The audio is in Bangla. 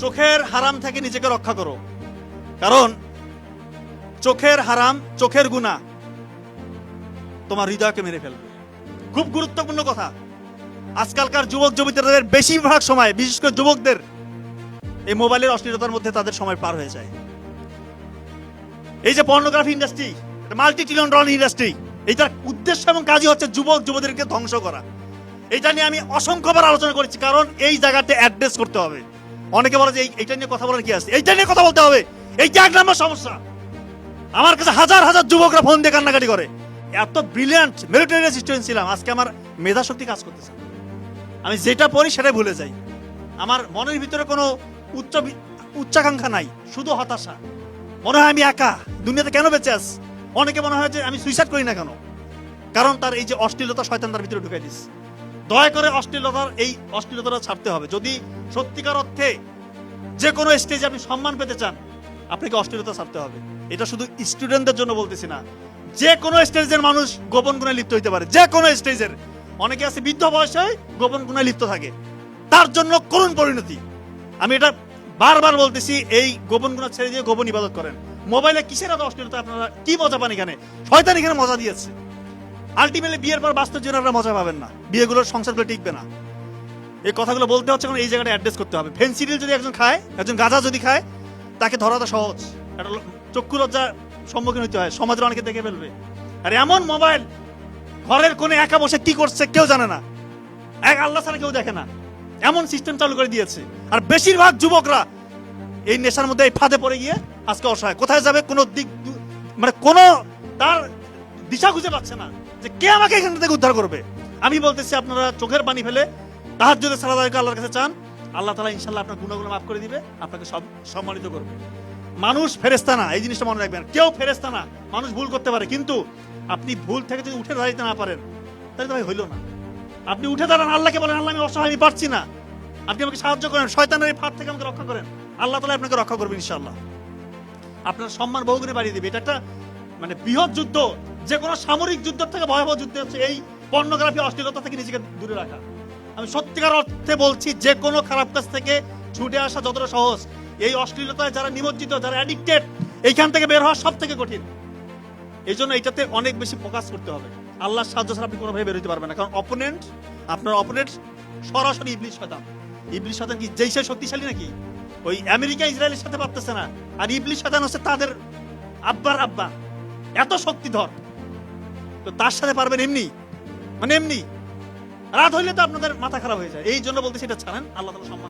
চোখের হারাম থেকে নিজেকে রক্ষা করো, কারণ চোখের হারাম, চোখের গুনাহ তোমার হৃদয়কে মেরে ফেলবে। খুব গুরুত্বপূর্ণ কথা। আজকালকার যুবক যুবতীদের বেশিরভাগ সময়, বিশেষ করে যুবকদের, এই মোবাইলের অশ্লীলতার মধ্যে তাদের সময় পার হয়ে যায়। এই যে pornography industry, multi trillion dollar industry, এইটার উদ্দেশ্য এবং কাজই হচ্ছে যুবক যুবতীদেরকে ধ্বংস করা। এটা নিয়ে আমি অসংখ্যবার আলোচনা করেছি, কারণ এই জায়গাতে অ্যাড্রেস করতে হবে। অনেকে বলে যে এইটা নিয়ে কথা বলার কি আছে, এইটা নিয়ে কথা বলতে হবে, এইটা এক নম্বর সমস্যা। আমার কাছে হাজার হাজার যুবকরা ফোন দিয়ে কান্নাকাটি করে, এত ব্রিলিয়ান্ট মেরিটোরিয়াস স্টুডেন্ট ছিলাম, আজকে আমার মেধা শক্তি কাজ করতেছে, আমি যেটা পড়ি সেটাই ভুলে যাই। আমার মনের ভিতরে কোনো উচ্চাকাঙ্ক্ষা নাই, শুধু হতাশা। মনে হয় আমি একা দুনিয়াতে, কেন বেঁচে আছি। অনেকে মনে হয় যে আমি সুইসাইড করি না কেন, কারণ তার এই যে অশ্লীলতা শয়তান তার ভিতরে ঢুকে দিস। দয়া করে এই অশ্লীলতাটা ছাড়তে হবে। যদি সত্যিকার অর্থে যে কোনো স্টেজে আপনি সম্মান পেতে চান, আপনাকে অশ্লীলতা ছাড়তে হবে। এটা শুধু স্টুডেন্টদের জন্য বলতেছি না, যে কোনো স্টেজের মানুষ গোপন গুণে লিপ্ত হইতে পারে, যে কোনো স্টেজের। অনেকে আছে বৃদ্ধ বয়সে গোপন গুণে লিপ্ত থাকে, তার জন্য করুণ পরিণতি। আমি এটা বারবার বলতেছি, এই গোপন গুণা ছেড়ে দিয়ে গোপন ইবাদত করেন। মোবাইলে কিসের এত অশ্লীলতা, আপনারা কি মজা পান এখানে? শয়তান এখানে মজা দিয়েছে। আলটিমেটলি বিয়ের পর বাস্তব জীবনে আপনারা মজা পাবেন না, বিয়েগুলোর সংসারগুলো টিকবে না। এই কথাগুলো বলতে হচ্ছে কারণ এই জায়গাটা অ্যাড্রেস করতে হবে। ফেন্সিডিল যদি একজন খায়, একজন গাঁজা যদি খায়, তাকে ধরা তো সহজ, একটা চক্ষু লজ্জার সম্মুখীন হতে হয়, সমাজের অনেকে দেখে ফেলবে। আর এমন মোবাইল ঘরের কোণে একা বসে কি করছে কেউ জানে না, এক আল্লাহ ছাড়া কেউ দেখে না, এমন সিস্টেম চালু করে দিয়েছে। আর বেশিরভাগ যুবকরা এই নেশার মধ্যে, এই ফাঁদে পড়ে গিয়ে আজকে অসহায়, কোথায় যাবে কোনো দিক, মানে কোনো তার দিশা খুঁজে পাচ্ছে না যে কে আমাকে এখান থেকে উদ্ধার করবে। আমি বলতেছি, আপনারা চোখের পানি ফেলে তাহাজ্জুদের সালাত আদায় করে আল্লাহর কাছে চান, আল্লাহ তাআলা ইনশাআল্লাহ আপনার গুনাহগুলো মাফ করে দিবে, আপনাকে সব সম্মানিত করবে। মানুষ ফেরেশতা না, এই জিনিসটা মনে রাখবেন। কেউ ফেরেশতা না, মানুষ ভুল করতে পারে, কিন্তু আপনি ভুল থেকে যদি উঠে দাঁড়াতে না পারেন, তাহলে তো ভাই হইল না। আপনি উঠে দাঁড়ান, আল্লাহকে বলেন, আল্লাহ আমি অসহায়, আমি পারছি না, আপনি আমাকে সাহায্য করেন, শয়তানের এই ফাঁদ থেকে আমাকে রক্ষা করেন, আল্লাহ তাআলা আপনাকে রক্ষা করবেন ইনশাআল্লাহ। আপনার সম্মান বহুগুণে বাড়িয়ে দিবে। এটা একটা মানে বৃহৎ যুদ্ধ, যে কোনো সামরিক যুদ্ধের থেকে ভয়াবহ যুদ্ধ হচ্ছে এই পর্নোগ্রাফি, অশ্লীলতা থেকে নিজেকে দূরে রাখা। আমি সত্যিকার অর্থে বলছি, যে কোনো খারাপ কাজ থেকে ছুটে আসা যতটা সহজ, এই অশ্লীলতায় যারা নিমজ্জিত, যারা অ্যাডিক্টেড, এইখান থেকে বের হওয়া সব থেকে কঠিন। এই জন্য এটাতে অনেক বেশি ফোকাস করতে হবে। আল্লাহর সাহায্য ছাড়া আপনি কোনোভাবে বের হতে পারবেন না, কারণ আপনার অপোনেন্ট সরাসরি ইবলিস শয়তান। ইবলিস শয়তান কি যেই সে শক্তিশালী নাকি? ওই আমেরিকা ইসরায়েলের সাথে পারতেছে না, আর ইবলিস শয়তান হচ্ছে তাদের আব্বার আব্বা, এত শক্তিধর। তো তার সাথে পারবেন এমনি, মানে এমনি রাত হইলে তো আপনাদের মাথা খারাপ হয়ে যায়। এই জন্য বলতেছি, এটা ছাড়েন, আল্লাহ তাআলা সম্মান